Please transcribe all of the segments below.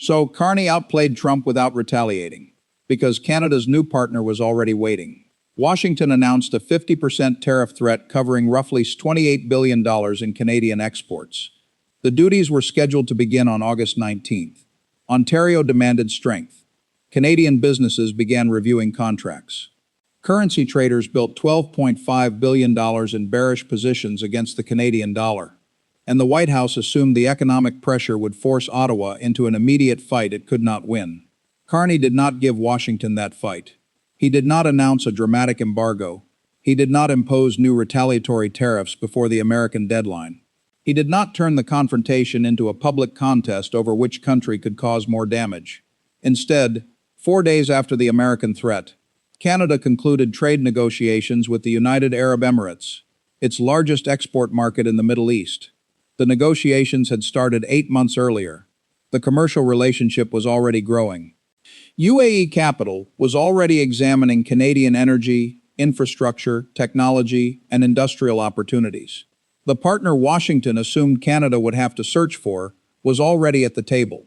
So Carney outplayed Trump without retaliating, because Canada's new partner was already waiting. Washington announced a 50% tariff threat covering roughly $28 billion in Canadian exports. The duties were scheduled to begin on August 19th. Ontario demanded strength. Canadian businesses began reviewing contracts. Currency traders built $12.5 billion in bearish positions against the Canadian dollar. And the White House assumed the economic pressure would force Ottawa into an immediate fight it could not win. Carney did not give Washington that fight. He did not announce a dramatic embargo. He did not impose new retaliatory tariffs before the American deadline. He did not turn the confrontation into a public contest over which country could cause more damage. Instead, 4 days after the American threat, Canada concluded trade negotiations with the United Arab Emirates, its largest export market in the Middle East. The negotiations had started 8 months earlier. The commercial relationship was already growing. UAE Capital was already examining Canadian energy, infrastructure, technology, and industrial opportunities. The partner Washington assumed Canada would have to search for was already at the table.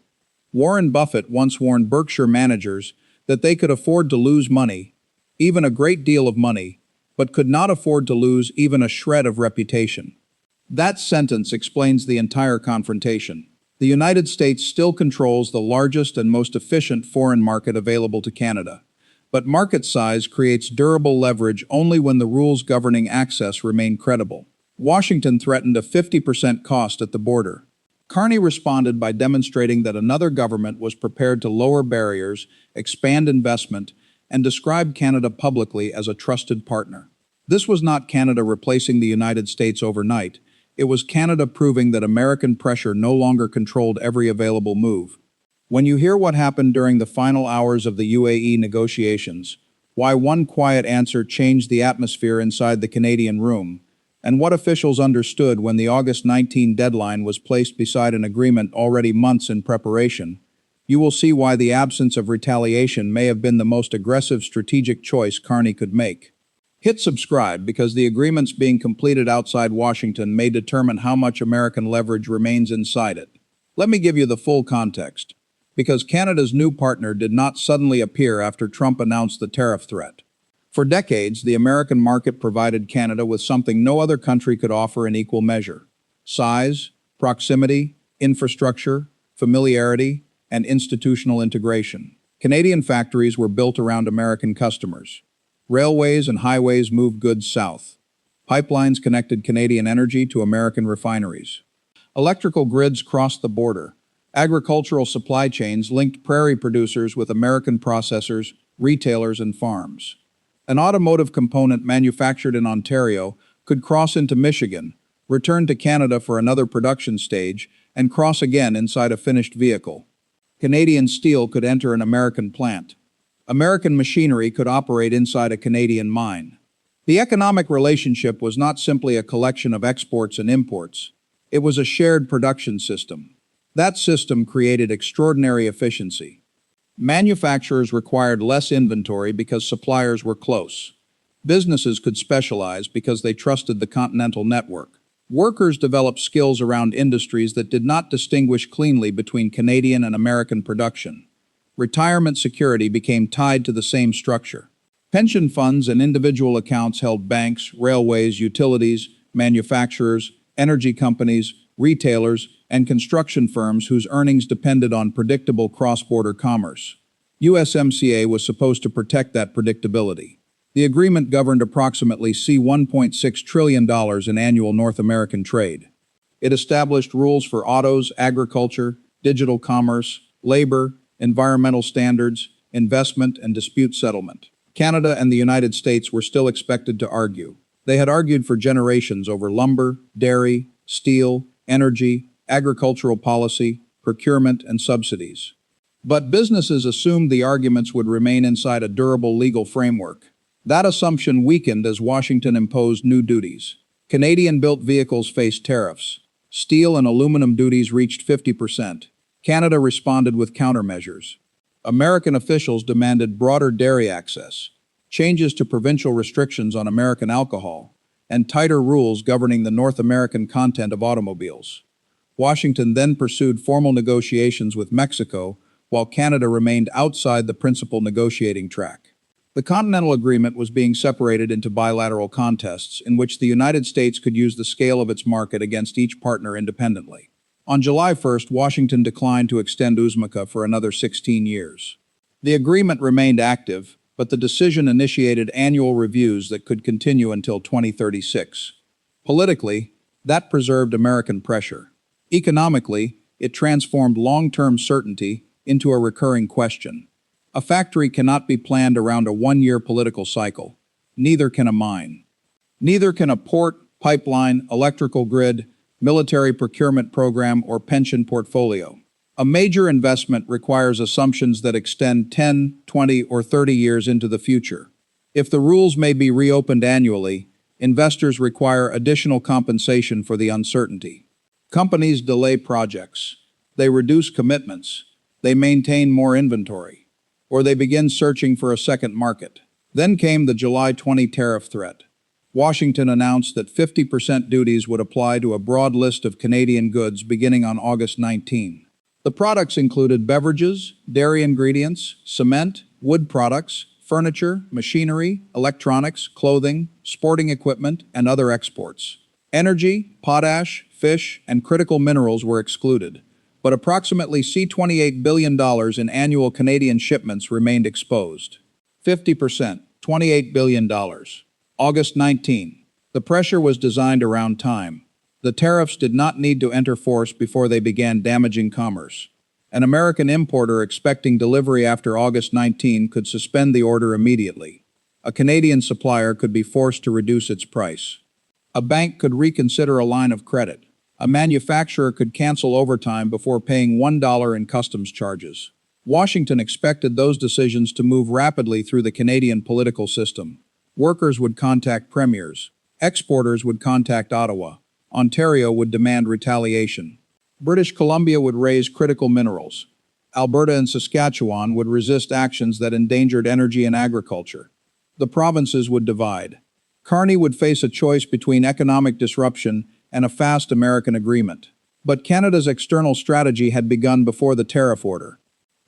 Warren Buffett once warned Berkshire managers that they could afford to lose money, even a great deal of money, but could not afford to lose even a shred of reputation. That sentence explains the entire confrontation. The United States still controls the largest and most efficient foreign market available to Canada. But market size creates durable leverage only when the rules governing access remain credible. Washington threatened a 50% cost at the border. Carney responded by demonstrating that another government was prepared to lower barriers, expand investment, and describe Canada publicly as a trusted partner. This was not Canada replacing the United States overnight. It was Canada proving that American pressure no longer controlled every available move. When you hear what happened during the final hours of the UAE negotiations, why one quiet answer changed the atmosphere inside the Canadian room, and what officials understood when the August 19 deadline was placed beside an agreement already months in preparation, you will see why the absence of retaliation may have been the most aggressive strategic choice Carney could make. Hit subscribe because the agreements being completed outside Washington may determine how much American leverage remains inside it. Let me give you the full context. Because Canada's new partner did not suddenly appear after Trump announced the tariff threat. For decades, the American market provided Canada with something no other country could offer in equal measure: size, proximity, infrastructure, familiarity, and institutional integration. Canadian factories were built around American customers. Railways and highways moved goods south. Pipelines connected Canadian energy to American refineries. Electrical grids crossed the border. Agricultural supply chains linked prairie producers with American processors, retailers, and farms. An automotive component manufactured in Ontario could cross into Michigan, return to Canada for another production stage, and cross again inside a finished vehicle. Canadian steel could enter an American plant. American machinery could operate inside a Canadian mine. The economic relationship was not simply a collection of exports and imports. It was a shared production system. That system created extraordinary efficiency. Manufacturers required less inventory because suppliers were close. Businesses could specialize because they trusted the continental network. Workers developed skills around industries that did not distinguish cleanly between Canadian and American production. Retirement security became tied to the same structure. Pension funds and individual accounts held banks, railways, utilities, manufacturers, energy companies, retailers, and construction firms whose earnings depended on predictable cross-border commerce. USMCA was supposed to protect that predictability. The agreement governed approximately $1.6 trillion in annual North American trade. It established rules for autos, agriculture, digital commerce, labor, environmental standards, investment, and dispute settlement. Canada and the United States were still expected to argue. They had argued for generations over lumber, dairy, steel, energy, agricultural policy, procurement, and subsidies. But businesses assumed the arguments would remain inside a durable legal framework. That assumption weakened as Washington imposed new duties. Canadian-built vehicles faced tariffs. Steel and aluminum duties reached 50%. Canada responded with countermeasures. American officials demanded broader dairy access, changes to provincial restrictions on American alcohol, and tighter rules governing the North American content of automobiles. Washington then pursued formal negotiations with Mexico, while Canada remained outside the principal negotiating track. The Continental Agreement was being separated into bilateral contests in which the United States could use the scale of its market against each partner independently. On July 1st, Washington declined to extend USMCA for another 16 years. The agreement remained active, but the decision initiated annual reviews that could continue until 2036. Politically, that preserved American pressure. Economically, it transformed long-term certainty into a recurring question. A factory cannot be planned around a one-year political cycle. Neither can a mine. Neither can a port, pipeline, electrical grid, military procurement program, or pension portfolio. A major investment requires assumptions that extend 10, 20, or 30 years into the future. If the rules may be reopened annually, investors require additional compensation for the uncertainty. Companies delay projects. They reduce commitments. They maintain more inventory. Or they begin searching for a second market. Then came the July 20 tariff threat. Washington announced that 50% duties would apply to a broad list of Canadian goods beginning on August 19. The products included beverages, dairy ingredients, cement, wood products, furniture, machinery, electronics, clothing, sporting equipment, and other exports. Energy, potash, fish, and critical minerals were excluded, but approximately $28 billion in annual Canadian shipments remained exposed. 50%, $28 billion. August 19. The pressure was designed around time. The tariffs did not need to enter force before they began damaging commerce. An American importer expecting delivery after August 19 could suspend the order immediately. A Canadian supplier could be forced to reduce its price. A bank could reconsider a line of credit. A manufacturer could cancel overtime before paying $1 in customs charges. Washington expected those decisions to move rapidly through the Canadian political system. Workers would contact premiers. Exporters would contact Ottawa. Ontario would demand retaliation. British Columbia would raise critical minerals. Alberta and Saskatchewan would resist actions that endangered energy and agriculture. The provinces would divide. Carney would face a choice between economic disruption and a fast American agreement. But Canada's external strategy had begun before the tariff order.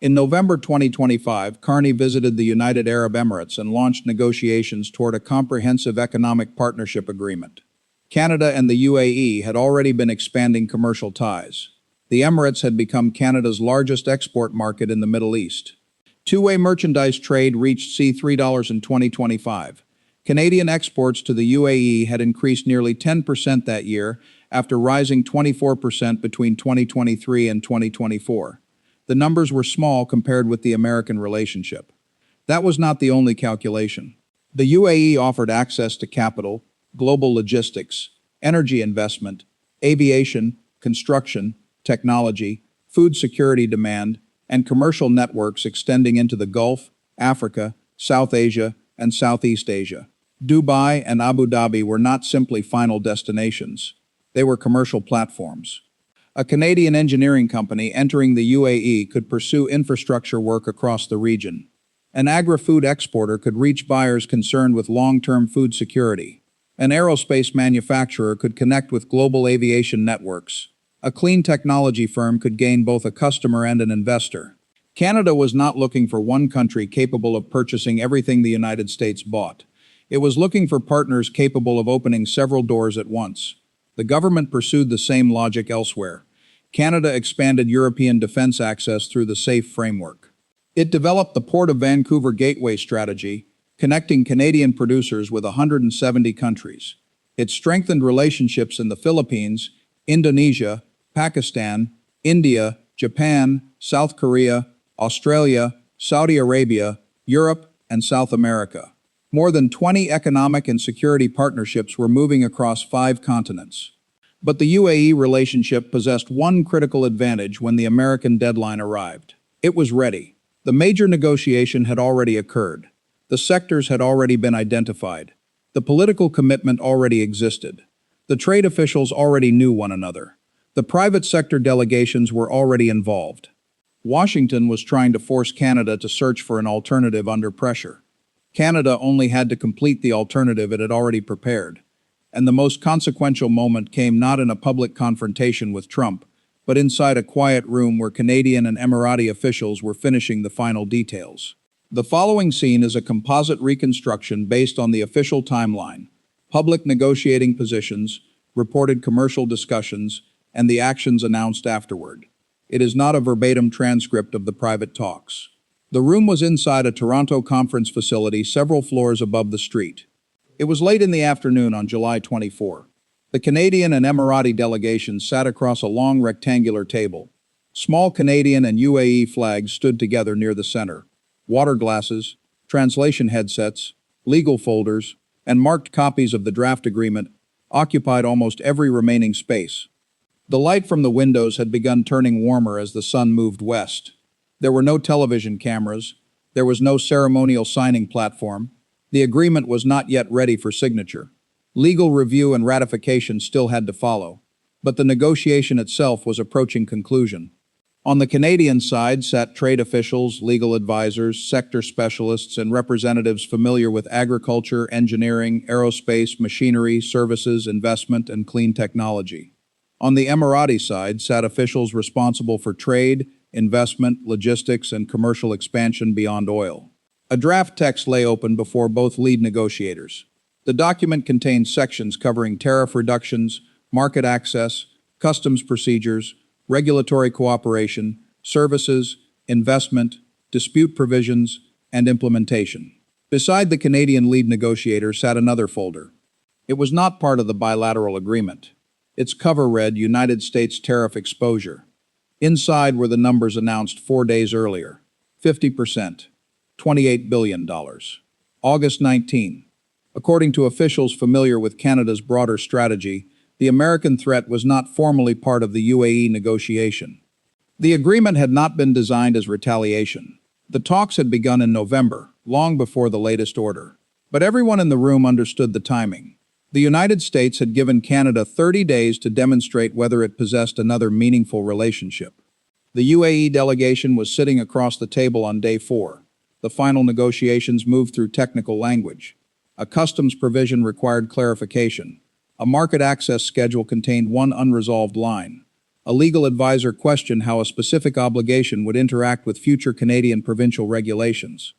In November 2025, Carney visited the United Arab Emirates and launched negotiations toward a comprehensive economic partnership agreement. Canada and the UAE had already been expanding commercial ties. The Emirates had become Canada's largest export market in the Middle East. Two-way merchandise trade reached $3 in 2025. Canadian exports to the UAE had increased nearly 10% that year after rising 24% between 2023 and 2024. The numbers were small compared with the American relationship. That was not the only calculation. The UAE offered access to capital, global logistics, energy investment, aviation, construction, technology, food security demand, and commercial networks extending into the Gulf, Africa, South Asia, and Southeast Asia. Dubai and Abu Dhabi were not simply final destinations. They were commercial platforms. A Canadian engineering company entering the UAE could pursue infrastructure work across the region. An agri-food exporter could reach buyers concerned with long-term food security. An aerospace manufacturer could connect with global aviation networks. A clean technology firm could gain both a customer and an investor. Canada was not looking for one country capable of purchasing everything the United States bought. It was looking for partners capable of opening several doors at once. The government pursued the same logic elsewhere. Canada expanded European defense access through the SAFE framework. It developed the Port of Vancouver Gateway strategy, connecting Canadian producers with 170 countries. It strengthened relationships in the Philippines, Indonesia, Pakistan, India, Japan, South Korea, Australia, Saudi Arabia, Europe, and South America. More than 20 economic and security partnerships were moving across 5 continents. But the UAE relationship possessed one critical advantage when the American deadline arrived. It was ready. The major negotiation had already occurred. The sectors had already been identified. The political commitment already existed. The trade officials already knew one another. The private sector delegations were already involved. Washington was trying to force Canada to search for an alternative under pressure. Canada only had to complete the alternative it had already prepared. And the most consequential moment came not in a public confrontation with Trump, but inside a quiet room where Canadian and Emirati officials were finishing the final details. The following scene is a composite reconstruction based on the official timeline, public negotiating positions, reported commercial discussions, and the actions announced afterward. It is not a verbatim transcript of the private talks. The room was inside a Toronto conference facility several floors above the street. It was late in the afternoon on July 24. The Canadian and Emirati delegations sat across a long rectangular table. Small Canadian and UAE flags stood together near the center. Water glasses, translation headsets, legal folders, and marked copies of the draft agreement occupied almost every remaining space. The light from the windows had begun turning warmer as the sun moved west. There were no television cameras. There was no ceremonial signing platform. The agreement was not yet ready for signature. Legal review and ratification still had to follow, but the negotiation itself was approaching conclusion. On the Canadian side sat trade officials, legal advisors, sector specialists, and representatives familiar with agriculture, engineering, aerospace, machinery, services, investment, and clean technology. On the Emirati side sat officials responsible for trade, investment, logistics, and commercial expansion beyond oil. A draft text lay open before both lead negotiators. The document contained sections covering tariff reductions, market access, customs procedures, regulatory cooperation, services, investment, dispute provisions, and implementation. Beside the Canadian lead negotiator sat another folder. It was not part of the bilateral agreement. Its cover read United States Tariff Exposure. Inside were the numbers announced 4 days earlier. 50%, $28 billion. August 19. According to officials familiar with Canada's broader strategy, the American threat was not formally part of the UAE negotiation. The agreement had not been designed as retaliation. The talks had begun in November, long before the latest order. But everyone in the room understood the timing. The United States had given Canada 30 days to demonstrate whether it possessed another meaningful relationship. The UAE delegation was sitting across the table on day 4. The final negotiations moved through technical language. A customs provision required clarification. A market access schedule contained one unresolved line. A legal advisor questioned how a specific obligation would interact with future Canadian provincial regulations.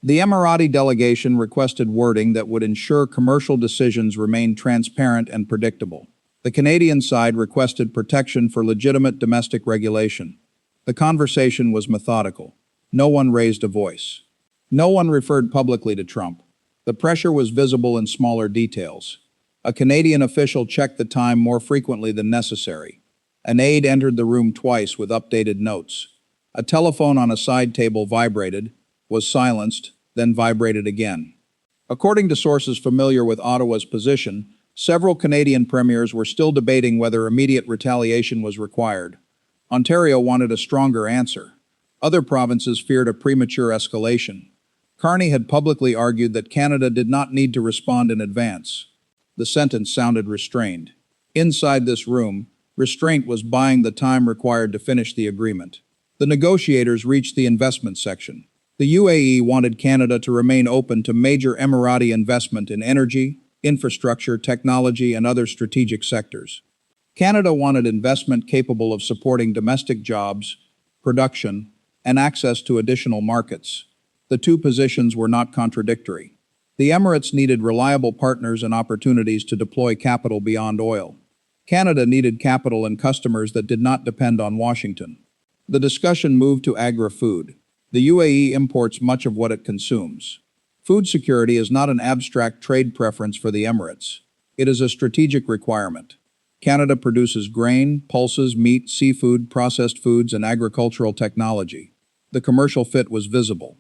The Emirati delegation requested wording that would ensure commercial decisions remained transparent and predictable. The Canadian side requested protection for legitimate domestic regulation. The conversation was methodical. No one raised a voice. No one referred publicly to Trump. The pressure was visible in smaller details. A Canadian official checked the time more frequently than necessary. An aide entered the room twice with updated notes. A telephone on a side table vibrated, was silenced, then vibrated again. According to sources familiar with Ottawa's position, several Canadian premiers were still debating whether immediate retaliation was required. Ontario wanted a stronger answer. Other provinces feared a premature escalation. Carney had publicly argued that Canada did not need to respond in advance. The sentence sounded restrained. Inside this room, restraint was buying the time required to finish the agreement. The negotiators reached the investment section. The UAE wanted Canada to remain open to major Emirati investment in energy, infrastructure, technology, and other strategic sectors. Canada wanted investment capable of supporting domestic jobs, production, and access to additional markets. The two positions were not contradictory. The Emirates needed reliable partners and opportunities to deploy capital beyond oil. Canada needed capital and customers that did not depend on Washington. The discussion moved to agri-food. The UAE imports much of what it consumes. Food security is not an abstract trade preference for the Emirates. It is a strategic requirement. Canada produces grain, pulses, meat, seafood, processed foods, and agricultural technology. The commercial fit was visible.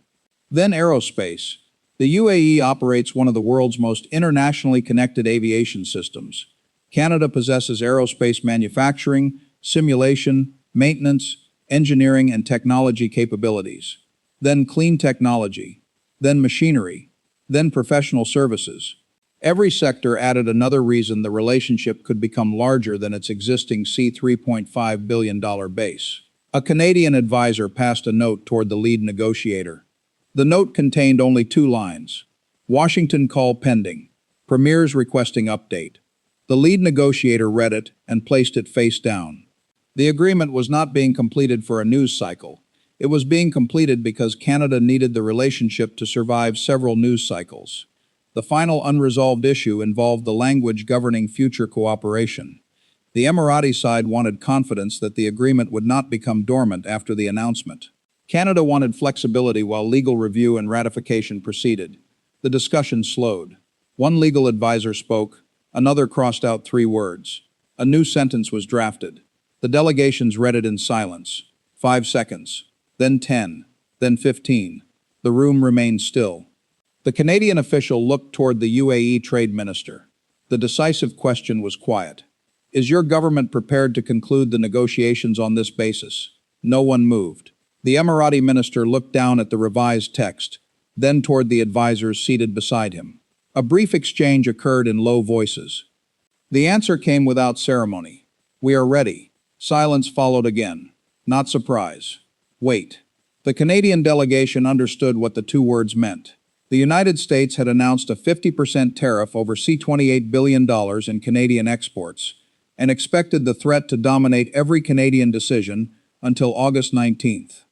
Then aerospace. The UAE operates one of the world's most internationally connected aviation systems. Canada possesses aerospace manufacturing, simulation, maintenance, engineering, and technology capabilities. Then clean technology. Then machinery. Then professional services. Every sector added another reason the relationship could become larger than its existing $3.5 billion base. A Canadian advisor passed a note toward the lead negotiator. The note contained only 2 lines. Washington call pending. Premiers requesting update. The lead negotiator read it and placed it face down. The agreement was not being completed for a news cycle. It was being completed because Canada needed the relationship to survive several news cycles. The final unresolved issue involved the language governing future cooperation. The Emirati side wanted confidence that the agreement would not become dormant after the announcement. Canada wanted flexibility while legal review and ratification proceeded. The discussion slowed. One legal advisor spoke, another crossed out 3 words. A new sentence was drafted. The delegations read it in silence. 5 seconds, then 10, then 15. The room remained still. The Canadian official looked toward the UAE trade minister. The decisive question was quiet. Is your government prepared to conclude the negotiations on this basis? No one moved. The Emirati minister looked down at the revised text, then toward the advisors seated beside him. A brief exchange occurred in low voices. The answer came without ceremony. We are ready. Silence followed again. Not surprise. Wait. The Canadian delegation understood what the 2 words meant. The United States had announced a 50% tariff over $28 billion in Canadian exports and expected the threat to dominate every Canadian decision until August 19th.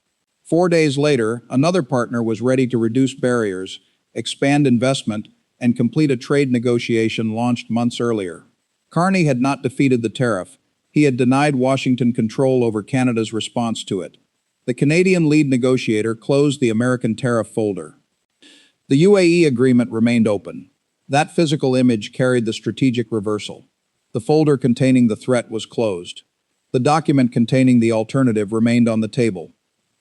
4 days later, another partner was ready to reduce barriers, expand investment, and complete a trade negotiation launched months earlier. Carney had not defeated the tariff. He had denied Washington control over Canada's response to it. The Canadian lead negotiator closed the American tariff folder. The UAE agreement remained open. That physical image carried the strategic reversal. The folder containing the threat was closed. The document containing the alternative remained on the table.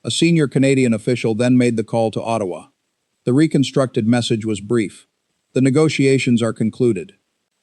A senior Canadian official then made the call to Ottawa. The reconstructed message was brief. The negotiations are concluded.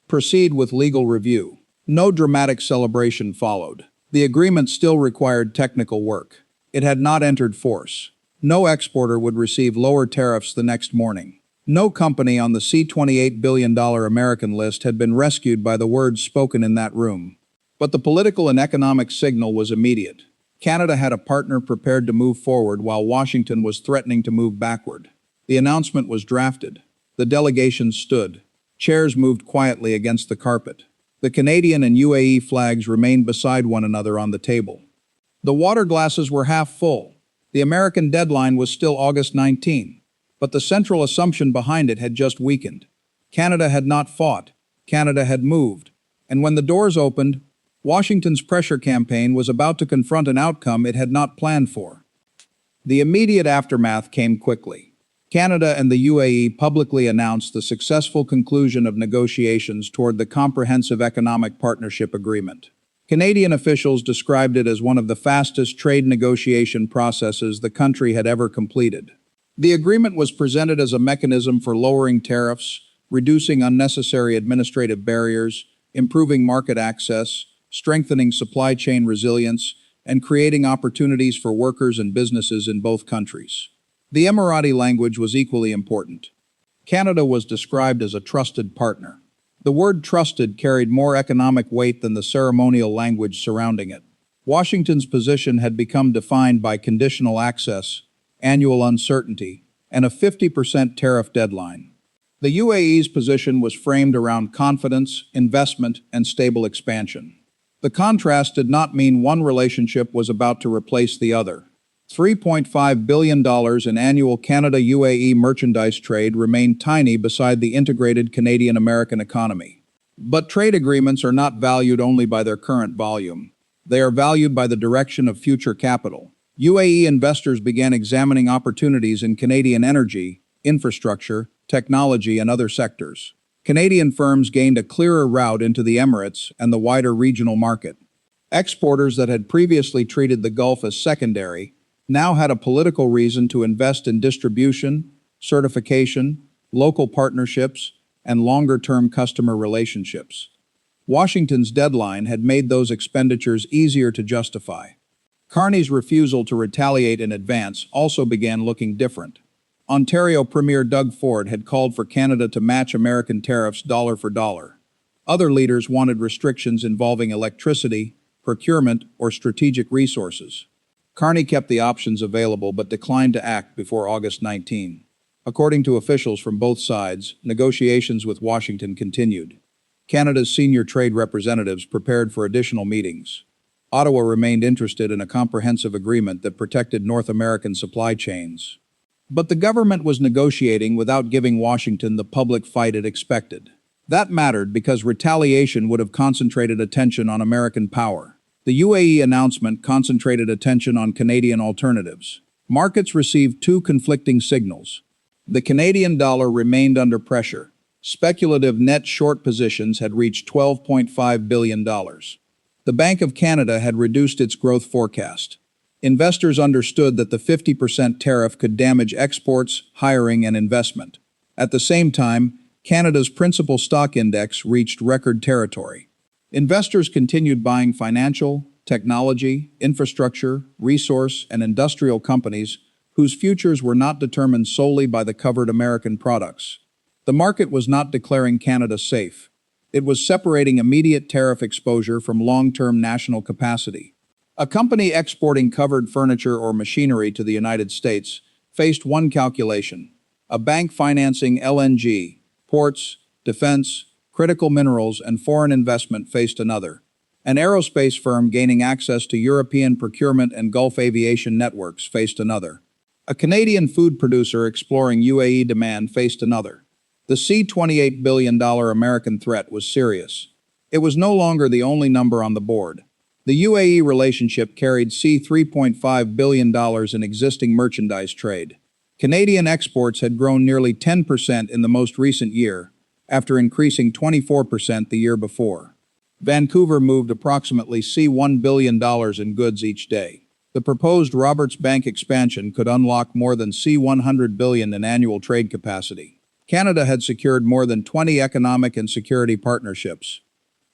Proceed with legal review. No dramatic celebration followed. The agreement still required technical work. It had not entered force. No exporter would receive lower tariffs the next morning. No company on the $28 billion American list had been rescued by the words spoken in that room. But the political and economic signal was immediate. Canada had a partner prepared to move forward while Washington was threatening to move backward. The announcement was drafted. The delegations stood. Chairs moved quietly against the carpet. The Canadian and UAE flags remained beside one another on the table. The water glasses were half full. The American deadline was still August 19, but the central assumption behind it had just weakened. Canada had not fought. Canada had moved. And when the doors opened, Washington's pressure campaign was about to confront an outcome it had not planned for. The immediate aftermath came quickly. Canada and the UAE publicly announced the successful conclusion of negotiations toward the Comprehensive Economic Partnership Agreement. Canadian officials described it as one of the fastest trade negotiation processes the country had ever completed. The agreement was presented as a mechanism for lowering tariffs, reducing unnecessary administrative barriers, improving market access, strengthening supply chain resilience, and creating opportunities for workers and businesses in both countries. The Emirati language was equally important. Canada was described as a trusted partner. The word trusted carried more economic weight than the ceremonial language surrounding it. Washington's position had become defined by conditional access, annual uncertainty, and a 50% tariff deadline. The UAE's position was framed around confidence, investment, and stable expansion. The contrast did not mean one relationship was about to replace the other. $3.5 billion in annual Canada-UAE merchandise trade remained tiny beside the integrated Canadian-American economy. But trade agreements are not valued only by their current volume. They are valued by the direction of future capital. UAE investors began examining opportunities in Canadian energy, infrastructure, technology, and other sectors. Canadian firms gained a clearer route into the Emirates and the wider regional market. Exporters that had previously treated the Gulf as secondary now had a political reason to invest in distribution, certification, local partnerships, and longer-term customer relationships. Washington's deadline had made those expenditures easier to justify. Carney's refusal to retaliate in advance also began looking different. Ontario Premier Doug Ford had called for Canada to match American tariffs dollar for dollar. Other leaders wanted restrictions involving electricity, procurement, or strategic resources. Carney kept the options available but declined to act before August 19. According to officials from both sides, negotiations with Washington continued. Canada's senior trade representatives prepared for additional meetings. Ottawa remained interested in a comprehensive agreement that protected North American supply chains. But the government was negotiating without giving Washington the public fight it expected. That mattered because retaliation would have concentrated attention on American power. The UAE announcement concentrated attention on Canadian alternatives. Markets received two conflicting signals. The Canadian dollar remained under pressure. Speculative net short positions had reached $12.5 billion. The Bank of Canada had reduced its growth forecast. Investors understood that the 50% tariff could damage exports, hiring, and investment. At the same time, Canada's principal stock index reached record territory. Investors continued buying financial, technology, infrastructure, resource, and industrial companies whose futures were not determined solely by the covered American products. The market was not declaring Canada safe. It was separating immediate tariff exposure from long-term national capacity. A company exporting covered furniture or machinery to the United States faced one calculation. A bank financing LNG, ports, defense, critical minerals, and foreign investment faced another. An aerospace firm gaining access to European procurement and Gulf aviation networks faced another. A Canadian food producer exploring UAE demand faced another. The $28 billion American threat was serious. It was no longer the only number on the board. The UAE relationship carried $3.5 billion in existing merchandise trade. Canadian exports had grown nearly 10% in the most recent year, after increasing 24% the year before. Vancouver moved approximately $1 billion in goods each day. The proposed Roberts Bank expansion could unlock more than $100 billion in annual trade capacity. Canada had secured more than 20 economic and security partnerships.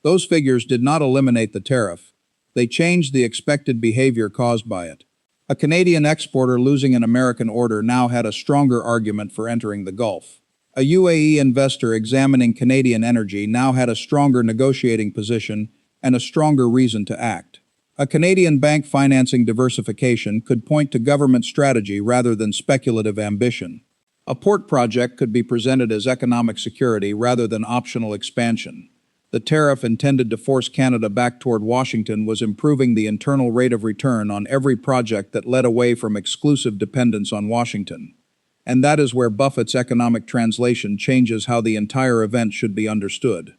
Those figures did not eliminate the tariff. They changed the expected behavior caused by it. A Canadian exporter losing an American order now had a stronger argument for entering the Gulf. A UAE investor examining Canadian energy now had a stronger negotiating position and a stronger reason to act. A Canadian bank financing diversification could point to government strategy rather than speculative ambition. A port project could be presented as economic security rather than optional expansion. The tariff intended to force Canada back toward Washington was improving the internal rate of return on every project that led away from exclusive dependence on Washington. And that is where Buffett's economic translation changes how the entire event should be understood.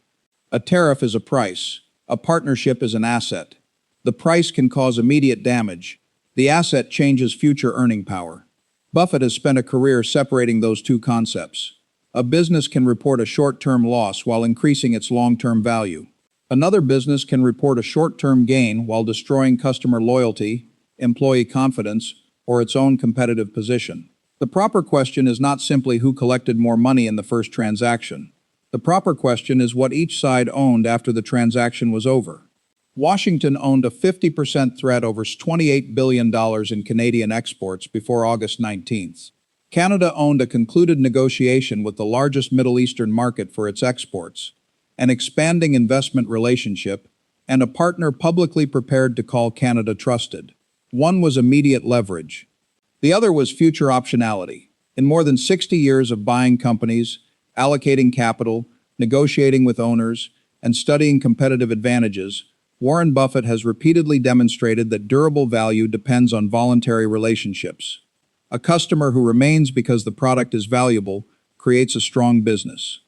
A tariff is a price. A partnership is an asset. The price can cause immediate damage. The asset changes future earning power. Buffett has spent a career separating those two concepts. A business can report a short-term loss while increasing its long-term value. Another business can report a short-term gain while destroying customer loyalty, employee confidence, or its own competitive position. The proper question is not simply who collected more money in the first transaction. The proper question is what each side owned after the transaction was over. Washington owned a 50% threat over $28 billion in Canadian exports before August 19th. Canada owned a concluded negotiation with the largest Middle Eastern market for its exports, an expanding investment relationship, and a partner publicly prepared to call Canada trusted. One was immediate leverage. The other was future optionality. In more than 60 years of buying companies, allocating capital, negotiating with owners, and studying competitive advantages, Warren Buffett has repeatedly demonstrated that durable value depends on voluntary relationships. A customer who remains because the product is valuable creates a strong business.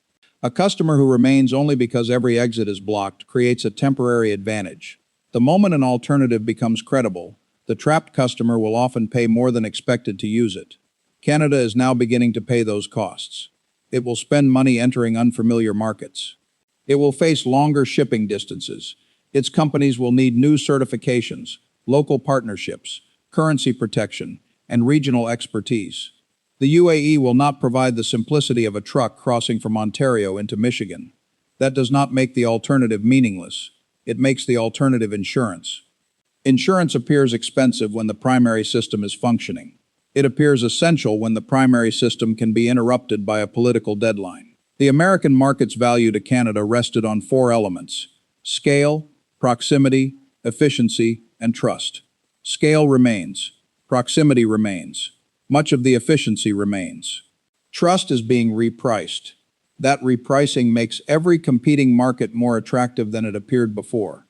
A customer who remains only because every exit is blocked creates a temporary advantage. The moment an alternative becomes credible, the trapped customer will often pay more than expected to use it. Canada is now beginning to pay those costs. It will spend money entering unfamiliar markets. It will face longer shipping distances. Its companies will need new certifications, local partnerships, currency protection, and regional expertise. The UAE will not provide the simplicity of a truck crossing from Ontario into Michigan. That does not make the alternative meaningless. It makes the alternative insurance. Insurance appears expensive when the primary system is functioning. It appears essential when the primary system can be interrupted by a political deadline. The American market's value to Canada rested on four elements: scale, proximity, efficiency, and trust. Scale remains. Proximity remains. Much of the efficiency remains. Trust is being repriced. That repricing makes every competing market more attractive than it appeared before.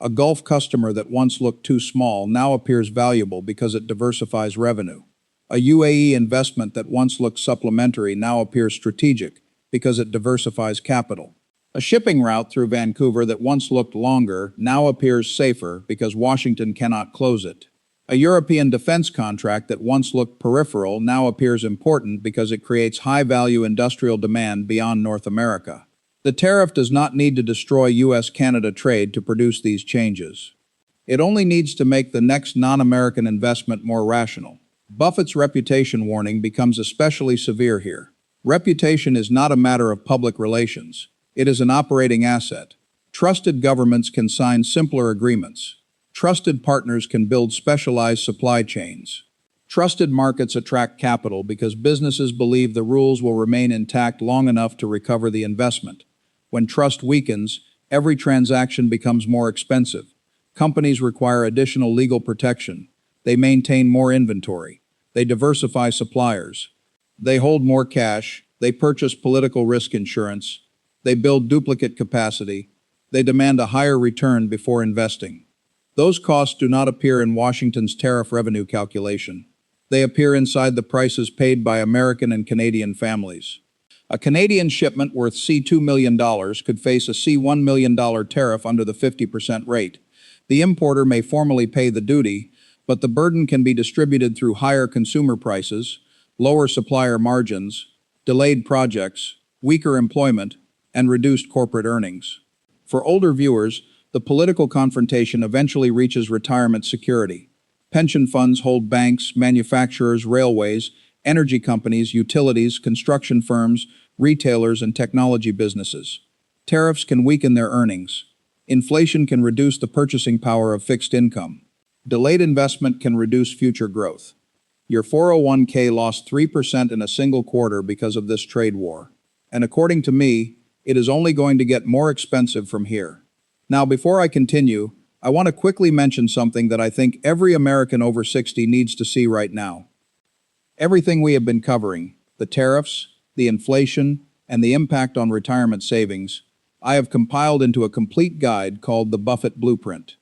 A Gulf customer that once looked too small now appears valuable because it diversifies revenue. A UAE investment that once looked supplementary now appears strategic because it diversifies capital. A shipping route through Vancouver that once looked longer now appears safer because Washington cannot close it. A European defense contract that once looked peripheral now appears important because it creates high-value industrial demand beyond North America. The tariff does not need to destroy U.S.-Canada trade to produce these changes. It only needs to make the next non-American investment more rational. Buffett's reputation warning becomes especially severe here. Reputation is not a matter of public relations. It is an operating asset. Trusted governments can sign simpler agreements. Trusted partners can build specialized supply chains. Trusted markets attract capital because businesses believe the rules will remain intact long enough to recover the investment. When trust weakens, every transaction becomes more expensive. Companies require additional legal protection. They maintain more inventory. They diversify suppliers. They hold more cash. They purchase political risk insurance. They build duplicate capacity. They demand a higher return before investing. Those costs do not appear in Washington's tariff revenue calculation. They appear inside the prices paid by American and Canadian families. A Canadian shipment worth $2 million could face a $1 million tariff under the 50% rate. The importer may formally pay the duty, but the burden can be distributed through higher consumer prices, lower supplier margins, delayed projects, weaker employment, and reduced corporate earnings. For older viewers, the political confrontation eventually reaches retirement security. Pension funds hold banks, manufacturers, railways, energy companies, utilities, construction firms, retailers, and technology businesses. Tariffs can weaken their earnings. Inflation can reduce the purchasing power of fixed income. Delayed investment can reduce future growth. Your 401k lost 3% in a single quarter because of this trade war. And according to me, it is only going to get more expensive from here. Now, before I continue, I want to quickly mention something that I think every American over 60 needs to see right now. Everything we have been covering, the tariffs, the inflation, and the impact on retirement savings, I have compiled into a complete guide called the Buffett Blueprint.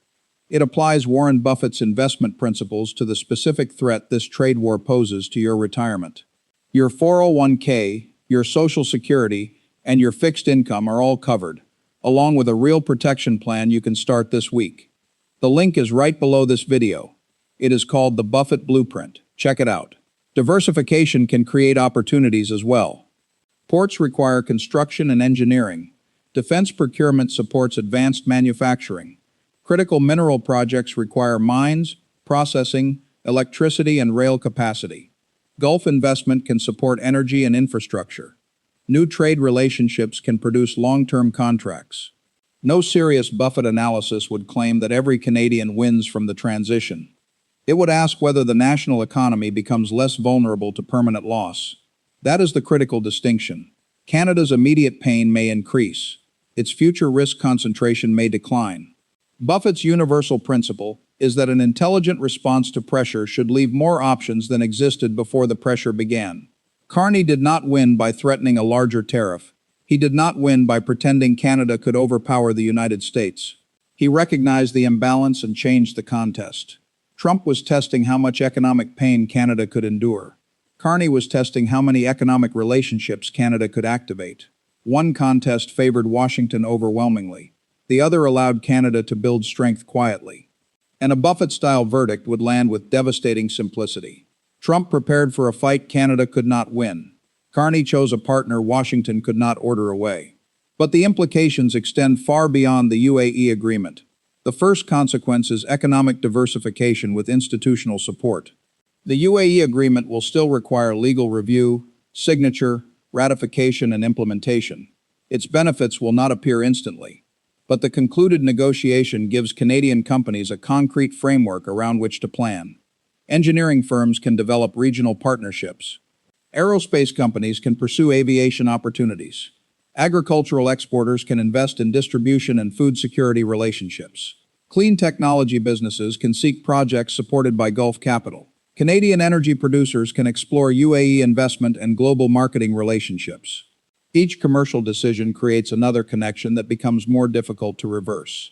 It applies Warren Buffett's investment principles to the specific threat this trade war poses to your retirement. Your 401k, your Social Security, and your fixed income are all covered, along with a real protection plan you can start this week. The link is right below this video. It is called the Buffett Blueprint. Check it out. Diversification can create opportunities as well. Ports require construction and engineering. Defense procurement supports advanced manufacturing. Critical mineral projects require mines, processing, electricity, and rail capacity. Gulf investment can support energy and infrastructure. New trade relationships can produce long-term contracts. No serious Buffett analysis would claim that every Canadian wins from the transition. It would ask whether the national economy becomes less vulnerable to permanent loss. That is the critical distinction. Canada's immediate pain may increase. Its future risk concentration may decline. Buffett's universal principle is that an intelligent response to pressure should leave more options than existed before the pressure began. Carney did not win by threatening a larger tariff. He did not win by pretending Canada could overpower the United States. He recognized the imbalance and changed the contest. Trump was testing how much economic pain Canada could endure. Carney was testing how many economic relationships Canada could activate. One contest favored Washington overwhelmingly. The other allowed Canada to build strength quietly. And a Buffett-style verdict would land with devastating simplicity. Trump prepared for a fight Canada could not win. Carney chose a partner Washington could not order away. But the implications extend far beyond the UAE agreement. The first consequence is economic diversification with institutional support. The UAE agreement will still require legal review, signature, ratification, and implementation. Its benefits will not appear instantly. But the concluded negotiation gives Canadian companies a concrete framework around which to plan. Engineering firms can develop regional partnerships. Aerospace companies can pursue aviation opportunities. Agricultural exporters can invest in distribution and food security relationships. Clean technology businesses can seek projects supported by Gulf capital. Canadian energy producers can explore UAE investment and global marketing relationships. Each commercial decision creates another connection that becomes more difficult to reverse.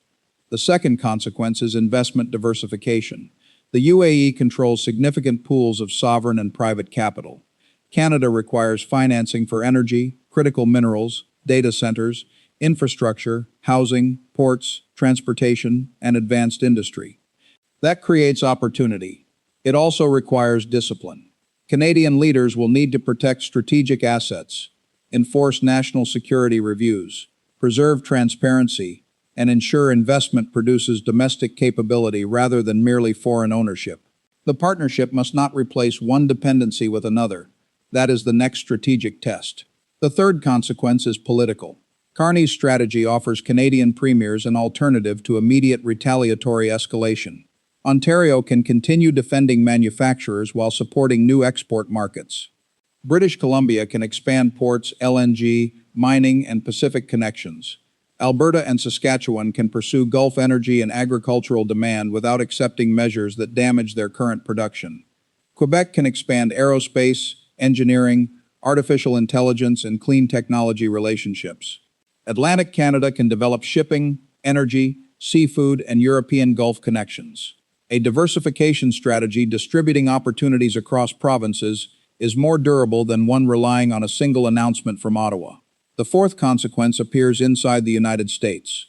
The second consequence is investment diversification. The UAE controls significant pools of sovereign and private capital. Canada requires financing for energy, critical minerals, data centers, infrastructure, housing, ports, transportation, and advanced industry. That creates opportunity. It also requires discipline. Canadian leaders will need to protect strategic assets, enforce national security reviews, preserve transparency, and ensure investment produces domestic capability rather than merely foreign ownership. The partnership must not replace one dependency with another. That is the next strategic test. The third consequence is political. Carney's strategy offers Canadian premiers an alternative to immediate retaliatory escalation. Ontario can continue defending manufacturers while supporting new export markets. British Columbia can expand ports, LNG, mining, and Pacific connections. Alberta and Saskatchewan can pursue Gulf energy and agricultural demand without accepting measures that damage their current production. Quebec can expand aerospace, engineering, artificial intelligence, and clean technology relationships. Atlantic Canada can develop shipping, energy, seafood, and European Gulf connections. A diversification strategy distributing opportunities across provinces is more durable than one relying on a single announcement from Ottawa. The fourth consequence appears inside the United States.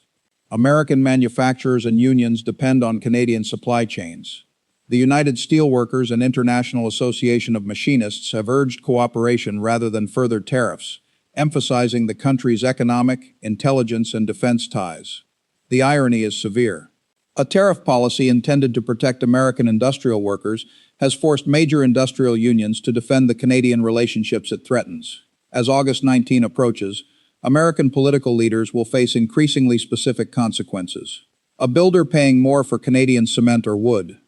American manufacturers and unions depend on Canadian supply chains. The United Steelworkers and International Association of Machinists have urged cooperation rather than further tariffs, emphasizing the country's economic, intelligence, and defense ties. The irony is severe. A tariff policy intended to protect American industrial workers has forced major industrial unions to defend the Canadian relationships it threatens. As August 19 approaches, American political leaders will face increasingly specific consequences. A builder paying more for Canadian cement or wood.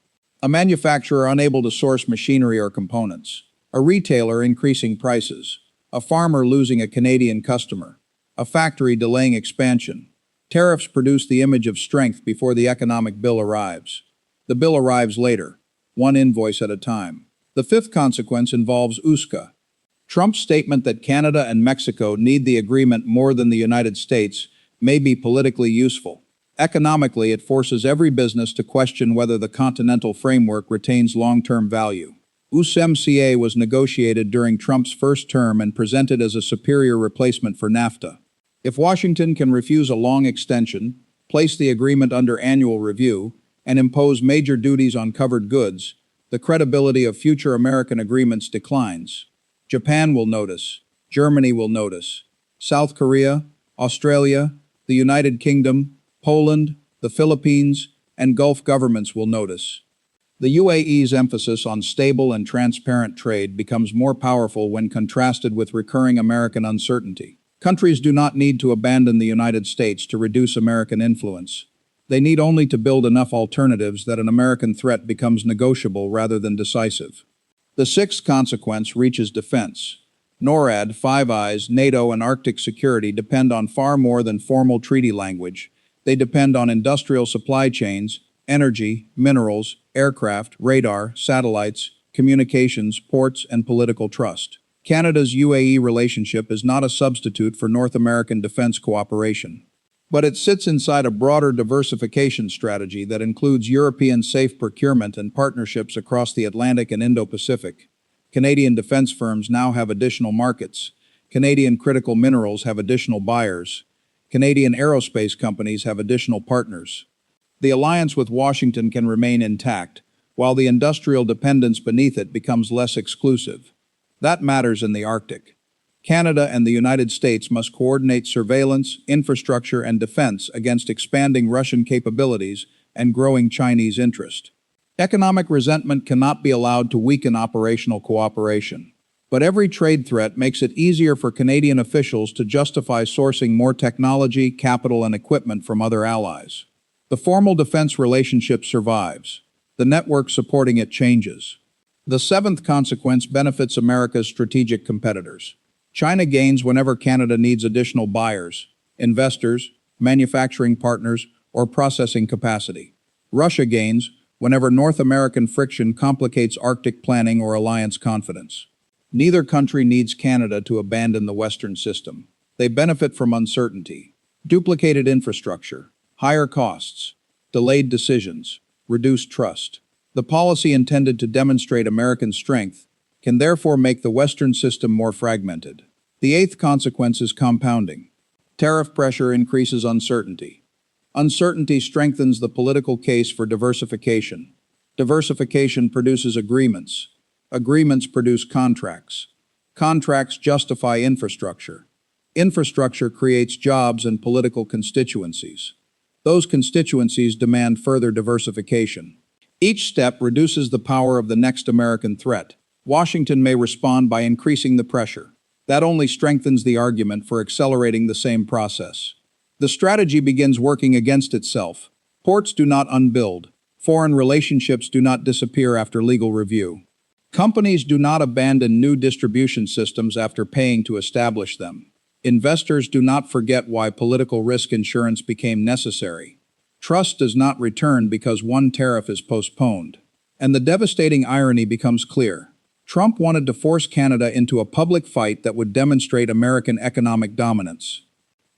A manufacturer unable to source machinery or components. A retailer increasing prices. A farmer losing a Canadian customer. A factory delaying expansion. Tariffs produce the image of strength before the economic bill arrives. The bill arrives later, one invoice at a time. The fifth consequence involves USCA. Trump's statement that Canada and Mexico need the agreement more than the United States may be politically useful. Economically, it forces every business to question whether the continental framework retains long-term value. USMCA was negotiated during Trump's first term and presented as a superior replacement for NAFTA. If Washington can refuse a long extension, place the agreement under annual review, and impose major duties on covered goods, the credibility of future American agreements declines. Japan will notice. Germany will notice. South Korea, Australia, the United Kingdom, Poland, the Philippines, and Gulf governments will notice. The UAE's emphasis on stable and transparent trade becomes more powerful when contrasted with recurring American uncertainty. Countries do not need to abandon the United States to reduce American influence. They need only to build enough alternatives that an American threat becomes negotiable rather than decisive. The sixth consequence reaches defense. NORAD, Five Eyes, NATO, and Arctic security depend on far more than formal treaty language. They depend on industrial supply chains, energy, minerals, aircraft, radar, satellites, communications, ports, and political trust. Canada's UAE relationship is not a substitute for North American defense cooperation. But it sits inside a broader diversification strategy that includes European safe procurement and partnerships across the Atlantic and Indo-Pacific. Canadian defense firms now have additional markets. Canadian critical minerals have additional buyers. Canadian aerospace companies have additional partners. The alliance with Washington can remain intact, while the industrial dependence beneath it becomes less exclusive. That matters in the Arctic. Canada and the United States must coordinate surveillance, infrastructure, and defense against expanding Russian capabilities and growing Chinese interest. Economic resentment cannot be allowed to weaken operational cooperation. But every trade threat makes it easier for Canadian officials to justify sourcing more technology, capital, and equipment from other allies. The formal defense relationship survives. The network supporting it changes. The seventh consequence benefits America's strategic competitors. China gains whenever Canada needs additional buyers, investors, manufacturing partners, or processing capacity. Russia gains whenever North American friction complicates Arctic planning or alliance confidence. Neither country needs Canada to abandon the Western system. They benefit from uncertainty, duplicated infrastructure, higher costs, delayed decisions, reduced trust. The policy intended to demonstrate American strength can therefore make the Western system more fragmented. The eighth consequence is compounding. Tariff pressure increases uncertainty. Uncertainty strengthens the political case for diversification. Diversification produces agreements. Agreements produce contracts. Contracts justify infrastructure. Infrastructure creates jobs and political constituencies. Those constituencies demand further diversification. Each step reduces the power of the next American threat. Washington may respond by increasing the pressure. That only strengthens the argument for accelerating the same process. The strategy begins working against itself. Ports do not unbuild. Foreign relationships do not disappear after legal review. Companies do not abandon new distribution systems after paying to establish them. Investors do not forget why political risk insurance became necessary. Trust does not return because one tariff is postponed. And the devastating irony becomes clear. Trump wanted to force Canada into a public fight that would demonstrate American economic dominance.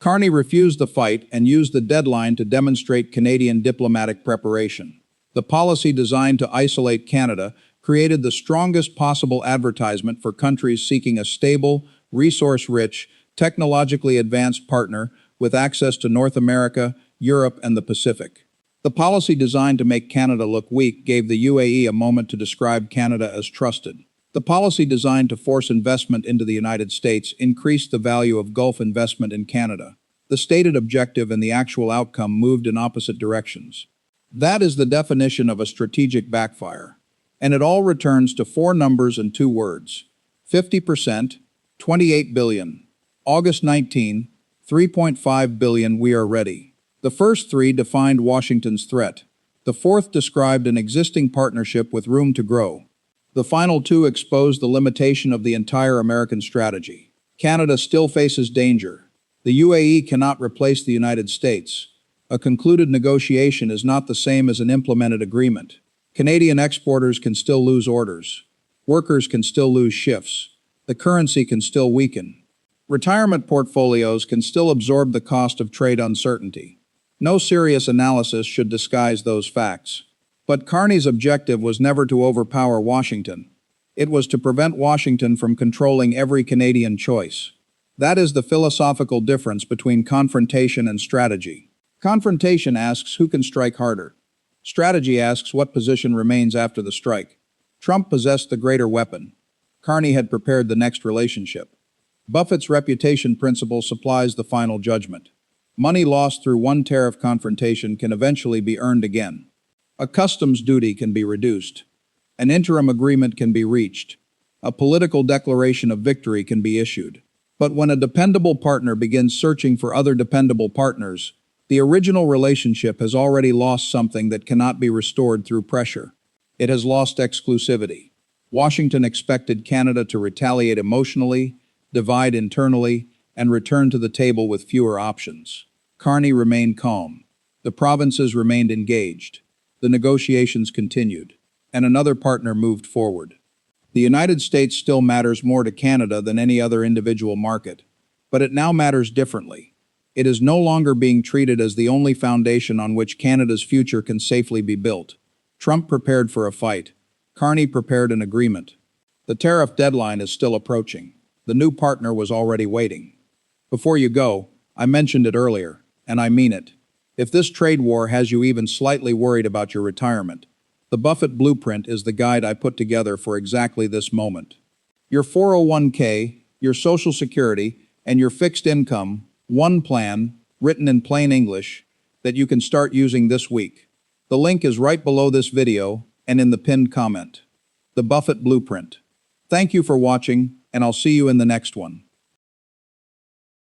Carney refused the fight and used the deadline to demonstrate Canadian diplomatic preparation. The policy designed to isolate Canada created the strongest possible advertisement for countries seeking a stable, resource-rich, technologically advanced partner with access to North America, Europe, and the Pacific. The policy designed to make Canada look weak gave the UAE a moment to describe Canada as trusted. The policy designed to force investment into the United States increased the value of Gulf investment in Canada. The stated objective and the actual outcome moved in opposite directions. That is the definition of a strategic backfire. And it all returns to four numbers and two words. 50%, 28 billion. August 19, 3.5 billion, we are ready. The first three defined Washington's threat. The fourth described an existing partnership with room to grow. The final two exposed the limitation of the entire American strategy. Canada still faces danger. The UAE cannot replace the United States. A concluded negotiation is not the same as an implemented agreement. Canadian exporters can still lose orders. Workers can still lose shifts. The currency can still weaken. Retirement portfolios can still absorb the cost of trade uncertainty. No serious analysis should disguise those facts. But Carney's objective was never to overpower Washington. It was to prevent Washington from controlling every Canadian choice. That is the philosophical difference between confrontation and strategy. Confrontation asks who can strike harder. Strategy asks what position remains after the strike. Trump possessed the greater weapon. Carney had prepared the next relationship. Buffett's reputation principle supplies the final judgment. Money lost through one tariff confrontation can eventually be earned again. A customs duty can be reduced. An interim agreement can be reached. A political declaration of victory can be issued. But when a dependable partner begins searching for other dependable partners, the original relationship has already lost something that cannot be restored through pressure. It has lost exclusivity. Washington expected Canada to retaliate emotionally, divide internally, and return to the table with fewer options. Carney remained calm. The provinces remained engaged. The negotiations continued, and another partner moved forward. The United States still matters more to Canada than any other individual market, but it now matters differently. It is no longer being treated as the only foundation on which Canada's future can safely be built. Trump prepared for a fight. Carney prepared an agreement. The tariff deadline is still approaching. The new partner was already waiting. Before you go, I mentioned it earlier, and I mean it. If this trade war has you even slightly worried about your retirement, the Buffett blueprint is the guide I put together for exactly this moment. Your 401k, your Social Security, and your fixed income, one plan, written in plain English, that you can start using this week. The link is right below this video and in the pinned comment. The Buffett Blueprint. Thank you for watching, and I'll see you in the next one.